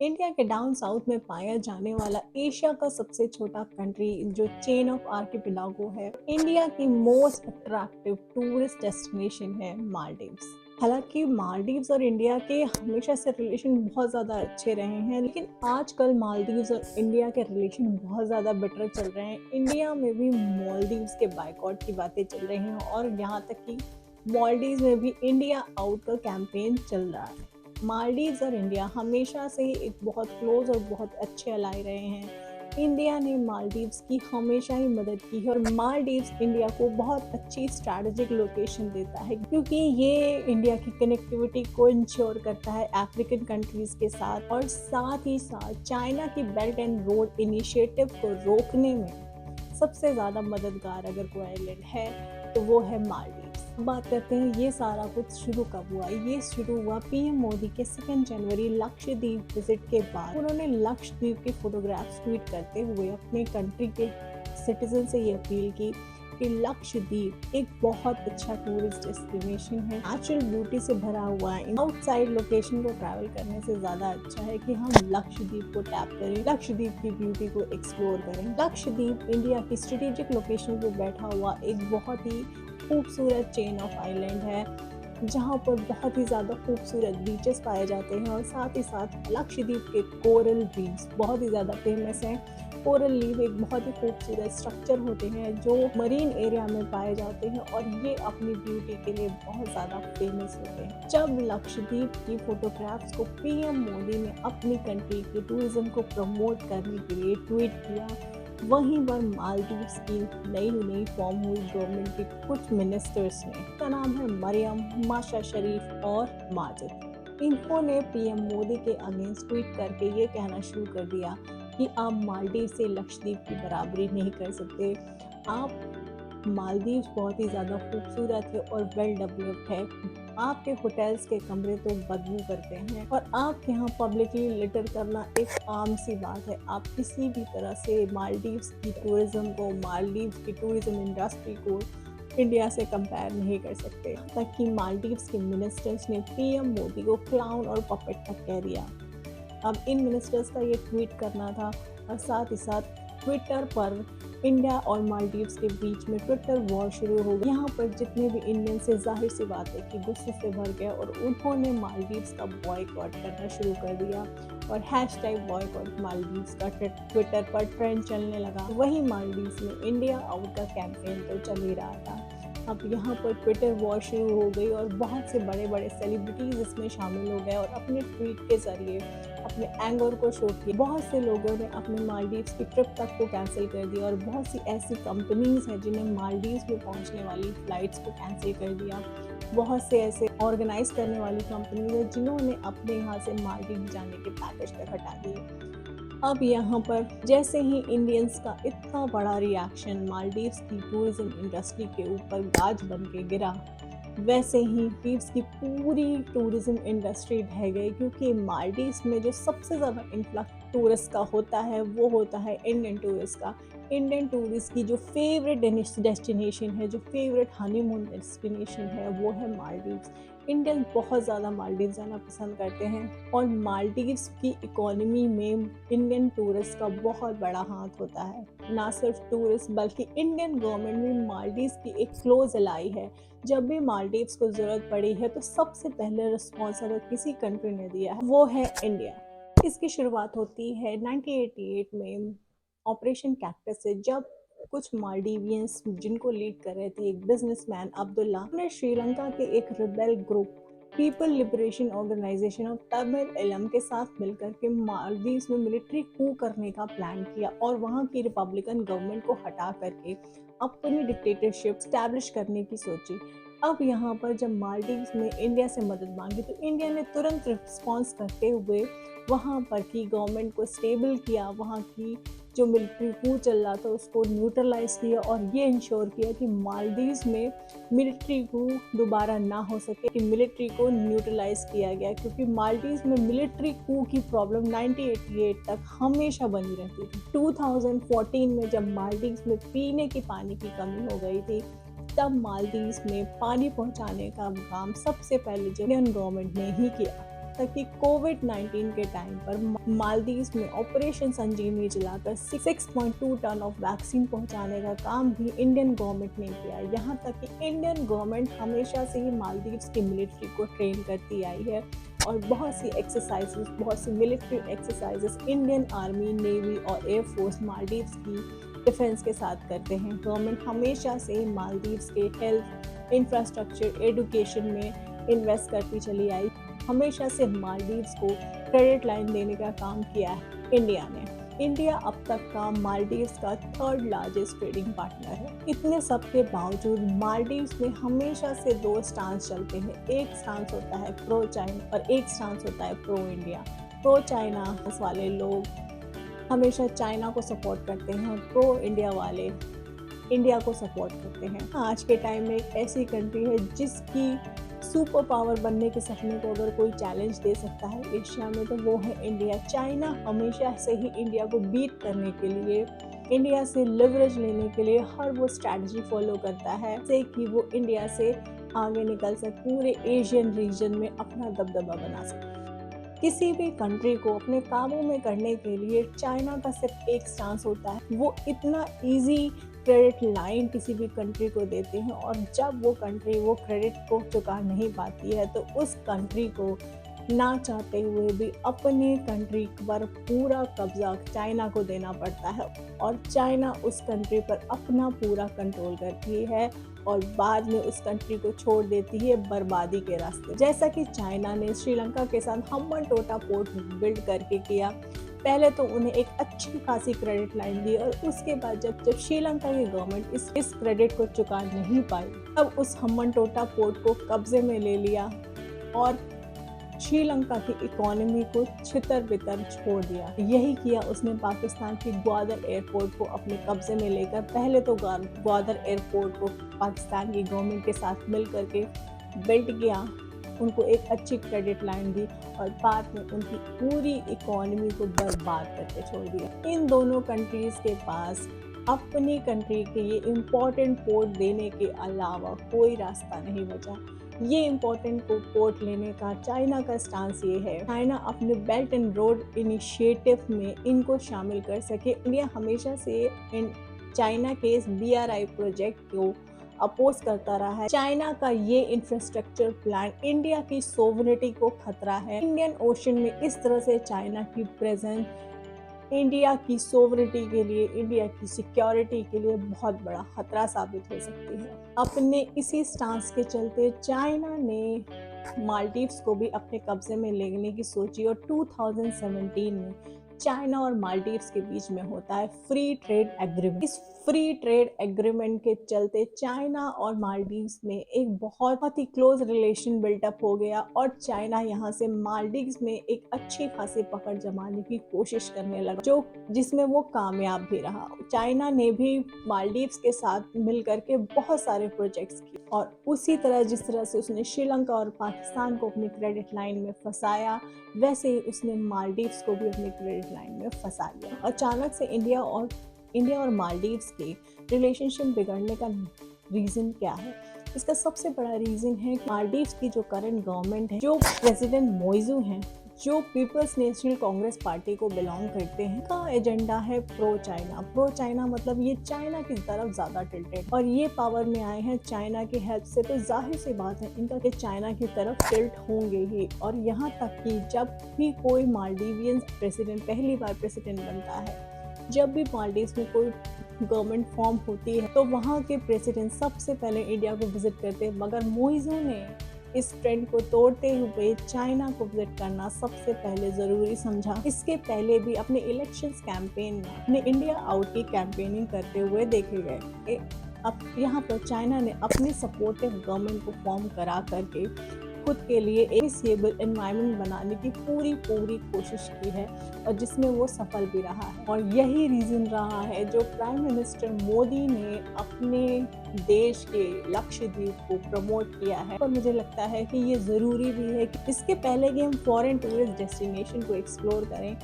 India के down south में पाया जाने वाला एशिया का सबसे छोटा कंट्री जो चेन ऑफ आर्किपेलागो है, इंडिया की मोस्ट अट्रैक्टिव टूरिस्ट डेस्टिनेशन है मालदीव्स। हालांकि मालदीव्स और इंडिया के हमेशा से रिलेशन बहुत ज़्यादा अच्छे रहे हैं, लेकिन आजकल मालदीव्स और इंडिया के रिलेशन बहुत ज़्यादा बेटर चल रहे हैं। इंडिया में भी मालदीव्स के बायकॉट की बातें चल रही हैं और यहाँ तक कि मालदीव्स में भी इंडिया आउट का कैंपेन चल रहा है। मालदीव्स और इंडिया हमेशा से ही एक बहुत क्लोज और बहुत अच्छे अलाय रहे हैं। इंडिया ने मालदीव्स की हमेशा ही मदद की है और मालदीव्स इंडिया को बहुत अच्छी स्ट्रैटेजिक लोकेशन देता है, क्योंकि ये इंडिया की कनेक्टिविटी को इंश्योर करता है अफ्रीकन कंट्रीज के साथ, और साथ ही साथ चाइना की बेल्ट एंड रोड इनिशिएटिव को रोकने में सबसे ज़्यादा मददगार अगर कोई आइलैंड है तो वो है मालदीव्स। बात करते हैं ये सारा कुछ शुरू कब हुआ। ये शुरू हुआ पीएम मोदी के 2 जनवरी लक्षद्वीप विजिट के बाद। उन्होंने लक्षद्वीप के फोटोग्राफ्स ट्वीट करते हुए अपने कंट्री के सिटीजन से ये अपील की कि लक्षद्वीप एक बहुत अच्छा टूरिस्ट डेस्टिनेशन है, नेचुरल ब्यूटी से भरा हुआ है। आउटसाइड लोकेशन को ट्रैवल करने से ज़्यादा अच्छा है कि हम लक्षद्वीप को टैप करें, लक्षद्वीप की ब्यूटी को एक्सप्लोर करें। लक्षद्वीप इंडिया की स्ट्रेटेजिक लोकेशन पर बैठा हुआ एक बहुत ही खूबसूरत चेन ऑफ आइलैंड है, जहाँ पर बहुत ही ज़्यादा खूबसूरत बीचेस पाए जाते हैं और साथ ही साथ लक्षद्वीप के कोरल रीफ्स बहुत ही ज़्यादा फेमस हैं। कोरल लीफ एक बहुत ही खूबसूरत स्ट्रक्चर होते हैं जो मरीन एरिया में पाए जाते हैं और ये अपनी ब्यूटी के लिए बहुत ज़्यादा फेमस होते हैं। जब लक्षद्वीप की फोटोग्राफ्स को पीएम मोदी ने अपनी कंट्री के टूरिज्म को प्रमोट करने के लिए ट्वीट किया, वहीं पर मालदीव्स की नई फॉर्म हुई गवर्नमेंट के कुछ मिनिस्टर्स ने, का नाम है मरियम, माशा शरीफ और माजिद। इन्होंने पीएम मोदी के अगेंस्ट ट्वीट करके ये कहना शुरू कर दिया कि आप मालदीव से लक्षद्वीप की बराबरी नहीं कर सकते। मालदीव्स बहुत ही ज़्यादा खूबसूरत है और वेल डेवलप्ड है। आपके होटल्स के कमरे तो बदबू करते हैं और आपके यहाँ पब्लिकली लिटर करना एक आम सी बात है। आप किसी भी तरह से मालदीव्स की टूरिज्म को, मालदीव्स की टूरिज्म इंडस्ट्री को इंडिया से कंपेयर नहीं कर सकते। तक कि मालदीव्स के मिनिस्टर्स ने पीएम मोदी को क्लाउन और पपेट तक कह दिया। अब इन मिनिस्टर्स का ये ट्वीट करना था और साथ ही साथ ट्विटर पर इंडिया और मालदीव्स के बीच में ट्विटर वॉर शुरू हो गई। यहाँ पर जितने भी इंडियन से जाहिर सी बात है कि गुस्से से भर गया और उन्होंने मालदीव्स का बॉयकॉट करना शुरू कर दिया और हैशटैग बॉयकॉट मालदीव्स का ट्विटर पर ट्रेंड चलने लगा। वहीं मालदीव्स में इंडिया आउट का कैंपेन तो चल ही रहा था। अब यहाँ पर ट्विटर वॉर शुरू हो गई और बहुत से बड़े बड़े सेलिब्रिटीज इसमें शामिल हो गए और अपने ट्वीट के जरिए अपने एंगर को शो किया। बहुत से लोगों ने अपने मालदीव्स की ट्रिप तक को कैंसिल कर दिया और बहुत सी ऐसी कंपनीज हैं जिन्हें मालदीव्स में पहुंचने वाली फ्लाइट्स को कैंसिल कर दिया। बहुत से ऐसे ऑर्गेनाइज करने वाली कंपनीज हैं जिन्होंने अपने यहाँ से मालदीव जाने के पैकेज तक हटा दिए। अब यहाँ पर जैसे ही इंडियंस का इतना बड़ा रिएक्शन मालदीव्स की टूरिज्म इंडस्ट्री के ऊपर गाज बन के गिरा, वैसे ही मालदीव्स की पूरी टूरिज्म इंडस्ट्री ढह गई, क्योंकि मालदीव्स में जो सबसे ज़्यादा इन्फ्लक्स टूरिस्ट का होता है वो होता है इंडियन टूरिस्ट का। इंडियन टूरिस्ट की जो फेवरेट डेस्टिनेशन है, जो फेवरेट हनीमून डेस्टिनेशन है, वो है मालदीव्स। इंडियन बहुत ज़्यादा मालदीव जाना पसंद करते हैं और मालदीव्स की इकोनॉमी में इंडियन टूरिस्ट का बहुत बड़ा हाथ होता है। ना सिर्फ टूरिस्ट बल्कि इंडियन गवर्नमेंट भी मालदीव्स की एक क्लोज एलाई है। जब भी मालदीव्स को ज़रूरत पड़ी है तो सबसे पहले रिस्पॉन्स अगर किसी कंट्री ने दिया है वो है इंडिया। इसकी शुरुआत होती है 1988 में ऑपरेशन कैक्टस से, जब कुछ मालदीवियंस जिनको लीड कर रहे थे एक बिजनेसमैन अब्दुल्ला ने श्रीलंका के एक rebel group people liberation organisation of Tamil इलम के साथ मिलकर के मालदीव्स में मिलिट्री कू करने का प्लान किया और वहां की रिपब्लिकन गवर्नमेंट को हटा करके अपनी डिक्टेटरशिप स्टैब्लिश करने की सोची। अब यहाँ पर जब मालदीव्स में इंडिया से मदद मांगी तो इंडिया ने तुरंत रिस्पॉन्स करते हुए वहाँ पर की गवर्नमेंट को स्टेबल किया, वहाँ की जो मिलिट्री कू चल रहा था उसको न्यूट्रलाइज किया और ये इंश्योर किया कि मालदीव्स में मिलिट्री कू दोबारा ना हो सके, कि मिलिट्री को न्यूट्रलाइज किया गया, क्योंकि मालदीव्स में मिलिट्री कू की प्रॉब्लम 1988 तक हमेशा बनी रहती थी। 2014 में जब मालदीव्स में पीने की पानी की कमी हो गई थी तब मालदीव्स में पानी पहुंचाने का काम सबसे पहले जो इंडियन गवर्नमेंट ने ही किया। तक कि कोविड-19 के टाइम पर मालदीव्स में ऑपरेशन संजीवनी चलाकर 6.2 टन ऑफ वैक्सीन पहुंचाने का काम भी इंडियन गवर्नमेंट ने किया। यहाँ तक कि इंडियन गवर्नमेंट हमेशा से ही मालदीव्स की मिलिट्री को ट्रेन करती आई है और बहुत सी एक्सरसाइजेस, बहुत सी military exercises Indian army, navy और एयरफोर्स मालदीव्स की डिफेंस के साथ करते हैं। गवर्नमेंट हमेशा से मालदीव्स के हेल्थ, इंफ्रास्ट्रक्चर, एजुकेशन में इन्वेस्ट करती चली आई। हमेशा से मालदीव्स को क्रेडिट लाइन देने का काम किया है इंडिया ने। इंडिया अब तक का मालदीव्स का 3rd लार्जेस्ट ट्रेडिंग पार्टनर है। इतने सब के बावजूद मालदीव्स में हमेशा से 2 स्टांस चलते हैं। एक स्टांस होता है प्रो चाइना और एक स्टांस होता है प्रो इंडिया। प्रो चाइना वाले लोग हमेशा चाइना को सपोर्ट करते हैं और प्रो इंडिया वाले इंडिया को सपोर्ट करते हैं। आज के टाइम में एक ऐसी कंट्री है जिसकी सुपर पावर बनने के सपने को अगर कोई चैलेंज दे सकता है एशिया में तो वो है इंडिया। चाइना हमेशा से ही इंडिया को बीट करने के लिए, इंडिया से लिवरेज लेने के लिए हर वो स्ट्रैटेजी फॉलो करता है जैसे कि वो इंडिया से आगे निकल सके, पूरे एशियन रीजन में अपना दबदबा बना सके। किसी भी कंट्री को अपने काबू में करने के लिए चाइना का सिर्फ एक स्टांस होता है, वो इतना इजी क्रेडिट लाइन किसी भी कंट्री को देते हैं और जब वो कंट्री वो क्रेडिट को चुका नहीं पाती है तो उस कंट्री को ना चाहते हुए भी अपनी कंट्री पर पूरा कब्जा चाइना को देना पड़ता है और चाइना उस कंट्री पर अपना पूरा कंट्रोल करती है और बाद में उस कंट्री को छोड़ देती है बर्बादी के रास्ते। जैसा कि चाइना ने श्रीलंका के साथ हम्बनटोटा पोर्ट बिल्ड करके किया। पहले तो उन्हें एक अच्छी खासी क्रेडिट लाइन दी और उसके बाद जब श्रीलंका की गवर्नमेंट इस क्रेडिट को चुका नहीं पाई तब उस हम्बनटोटा पोर्ट को कब्जे में ले लिया और श्रीलंका की इकोनॉमी को छितर-बितर छोड़ दिया। यही किया उसने पाकिस्तान की ग्वादर एयरपोर्ट को अपने कब्जे में लेकर। पहले तो ग्वादर एयरपोर्ट को पाकिस्तान की गवर्नमेंट के साथ मिल करके बिल्ड किया, उनको एक अच्छी क्रेडिट लाइन दी और बाद में उनकी पूरी इकोनॉमी को बर्बाद करके छोड़ दिया। इन दोनों कंट्रीज़ के पास अपनी कंट्री के ये इम्पोर्टेंट पोर्ट देने के अलावा कोई रास्ता नहीं बचा। ये इम्पोर्टेंट पोर्ट लेने का चाइना का स्टांस ये है, चाइना अपने बेल्ट एंड रोड इनिशिएटिव में इनको शामिल कर सके। इंडिया हमेशा से चाइना के इस BRI प्रोजेक्ट को अपोज करता रहा है। चाइना का ये इंफ्रास्ट्रक्चर प्लान इंडिया की सोवरेनिटी को खतरा है। इंडियन ओशन में इस तरह से चाइना की प्रेजेंस इंडिया की सोवरेनिटी के लिए, इंडिया की सिक्योरिटी के लिए बहुत बड़ा खतरा साबित हो सकती है। अपने इसी स्टांस के चलते चाइना ने मालदीव्स को भी अपने कब्जे में लेने की सोची और 2017 में चाइना और मालदीव्स के बीच में होता है फ्री ट्रेड एग्रीमेंट। इस फ्री ट्रेड एग्रीमेंट के चलते चाइना और मालदीव्स में एक बहुत ही क्लोज रिलेशन बिल्टअप हो गया और चाइना यहाँ से मालदीव्स में एक अच्छी खासी पकड़ जमाने की कोशिश करने लगा, जिसमें वो कामयाब भी रहा। चाइना ने भी मालदीव्स के साथ मिलकर के बहुत सारे प्रोजेक्ट्स किए और उसी तरह जिस तरह से उसने श्रीलंका और पाकिस्तान को अपनी क्रेडिट लाइन में फंसाया, वैसे ही उसने मालदीव्स को भी अपनी क्रेडिट लाइन में फंसा लिया। अचानक से इंडिया और मालदीव्स के रिलेशनशिप बिगड़ने का रीज़न क्या है? इसका सबसे बड़ा रीज़न है कि मालदीव्स की जो करंट गवर्नमेंट है, जो प्रेसिडेंट मोइज़ू हैं, जो पीपल्स नेशनल कांग्रेस पार्टी को बिलोंग करते हैं, का एजेंडा है प्रो चाइना। प्रो चाइना मतलब ये चाइना की तरफ ज़्यादा टिल्टेड और ये पावर में आए हैं चाइना की हेल्प से, तो जाहिर सी बात है इनका कि चाइना की तरफ टिल्ट होंगे ही। और यहाँ तक कि जब भी कोई मालदीवियन प्रेसिडेंट पहली बार प्रेसिडेंट बनता है, जब भी मालदीव्स में कोई गवर्नमेंट फॉर्म होती है तो वहाँ के प्रेसिडेंट सबसे पहले इंडिया को विजिट करते हैं, मगर मोइज़ू ने इस ट्रेंड को तोड़ते हुए चाइना को विजिट करना सबसे पहले ज़रूरी समझा। इसके पहले भी अपने इलेक्शंस कैंपेन में अपने इंडिया आउट की कैंपेनिंग करते हुए देखे गए। अब यहाँ पर चाइना ने अपनी सपोर्टिव गवर्नमेंट को फॉर्म करा करके खुद के लिए एक स्टेबल एनवायरनमेंट बनाने की पूरी कोशिश की है और जिसमें वो सफल भी रहा है। और यही रीज़न रहा है जो प्राइम मिनिस्टर मोदी ने अपने देश के लक्षद्वीप को प्रमोट किया है। और मुझे लगता है कि ये ज़रूरी भी है कि इसके पहले कि हम फॉरेन टूरिस्ट डेस्टिनेशन को एक्सप्लोर करें,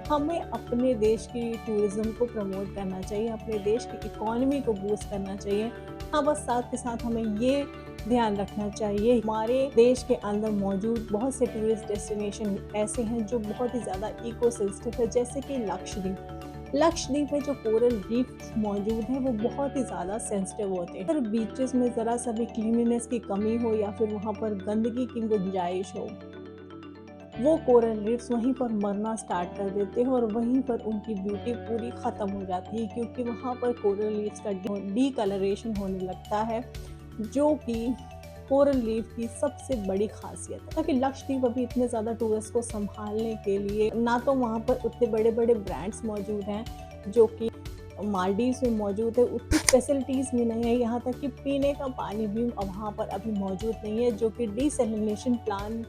हमें अपने देश की टूरिज़्म को प्रमोट करना चाहिए, अपने देश की इकोनॉमी को बूस्ट करना चाहिए। हाँ, बस साथ के साथ हमें ये ध्यान रखना चाहिए। हमारे देश के अंदर मौजूद बहुत से टूरिस्ट डेस्टिनेशन ऐसे हैं जो बहुत ही ज़्यादा इको सेंसिटिव है, जैसे कि लक्षद्वीप में जो कोरल रीफ मौजूद है वो बहुत ही ज़्यादा सेंसिटिव होते हैं। अगर बीचेस में ज़रा सा भी क्लीनलीनेस की कमी हो या फिर वहाँ पर गंदगी की गुंजाइश हो, वो कोरल रीफ्स वहीं पर मरना स्टार्ट कर देते हैं और वहीं पर उनकी ब्यूटी पूरी ख़त्म हो जाती है, क्योंकि वहाँ पर कोरल रीफ्स का डीकलरेशन होने लगता है, जो कि कोरल रीफ की सबसे बड़ी खासियत है। ताकि लक्षद्वीप अभी इतने ज़्यादा टूरिस्ट को संभालने के लिए ना तो वहाँ पर उतने बड़े बड़े ब्रांड्स मौजूद हैं जो कि मालदीव्स में मौजूद है, उतनी फैसिलिटीज़ भी नहीं है। यहाँ तक कि पीने का पानी भी वहाँ पर अभी मौजूद नहीं है, जो कि डिसैलिनेशन प्लांट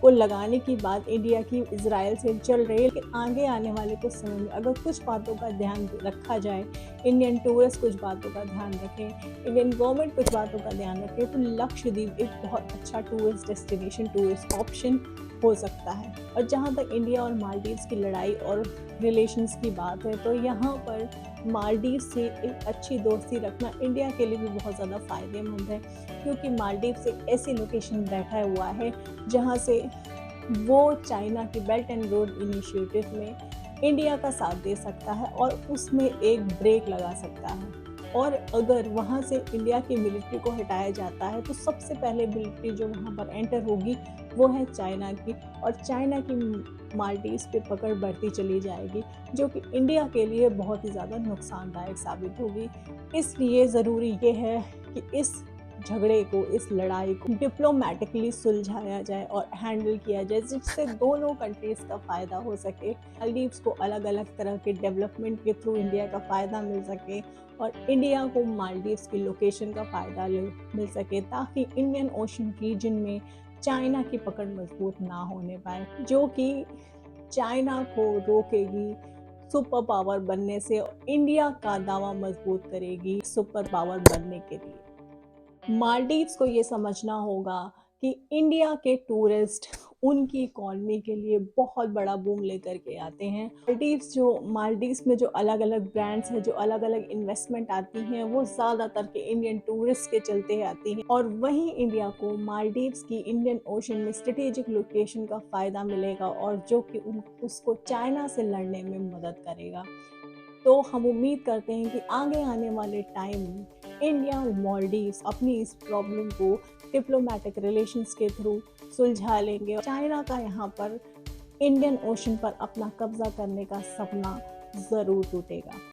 को लगाने की बात इंडिया की इजराइल से चल रही है। लेकिन आगे आने वाले कुछ समय में अगर कुछ बातों का ध्यान रखा जाए, इंडियन टूरिस्ट कुछ बातों का ध्यान रखें, इंडियन गवर्नमेंट कुछ बातों का ध्यान रखे, तो लक्षद्वीप एक बहुत अच्छा टूरिस्ट डेस्टिनेशन, टूरिस्ट ऑप्शन हो सकता है। और जहाँ तक इंडिया और मालदीव्स की लड़ाई और रिलेशंस की बात है, तो यहाँ पर मालदीव से एक अच्छी दोस्ती रखना इंडिया के लिए भी बहुत ज़्यादा फ़ायदेमंद है, क्योंकि मालदीव एक ऐसी लोकेशन बैठा हुआ है जहाँ से वो चाइना की बेल्ट एंड रोड इनिशिएटिव में इंडिया का साथ दे सकता है और उसमें एक ब्रेक लगा सकता है। और अगर वहाँ से इंडिया की मिलिट्री को हटाया जाता है, तो सबसे पहले मिलिट्री जो वहाँ पर एंटर होगी वो है चाइना की, और चाइना की मालदीव्स पे पकड़ बढ़ती चली जाएगी, जो कि इंडिया के लिए बहुत ही ज़्यादा नुकसानदायक साबित होगी। इसलिए ज़रूरी ये है कि इस झगड़े को, इस लड़ाई को डिप्लोमेटिकली सुलझाया जाए और हैंडल किया जाए, जिससे दोनों कंट्रीज़ का फ़ायदा हो सके। मालदीव्स को अलग अलग तरह के डेवलपमेंट के थ्रू इंडिया का फ़ायदा मिल सके और इंडिया को मालदीव्स की लोकेशन का फ़ायदा मिल सके, ताकि इंडियन ओशन रीजन में चाइना की पकड़ मजबूत ना होने पाए, जो कि चाइना को रोकेगी सुपर पावर बनने से और इंडिया का दावा मजबूत करेगी सुपर पावर बनने के लिए। मालदीव्स को ये समझना होगा कि इंडिया के टूरिस्ट उनकी इकॉनमी के लिए बहुत बड़ा बूम लेकर के आते हैं। मालदीव्स में जो अलग अलग ब्रांड्स हैं, जो अलग अलग इन्वेस्टमेंट आती हैं, वो ज़्यादातर के इंडियन टूरिस्ट के चलते आती हैं, और वहीं इंडिया को मालदीव्स की इंडियन ओशन में स्ट्रेटेजिक लोकेशन का फ़ायदा मिलेगा, और जो कि उसको चाइना से लड़ने में मदद करेगा। तो हम उम्मीद करते हैं कि आगे आने वाले टाइम में इंडिया और मालदीव्स अपनी इस प्रॉब्लम को डिप्लोमेटिक रिलेशंस के थ्रू सुलझा लेंगे और चाइना का यहाँ पर इंडियन ओशन पर अपना कब्जा करने का सपना ज़रूर टूटेगा।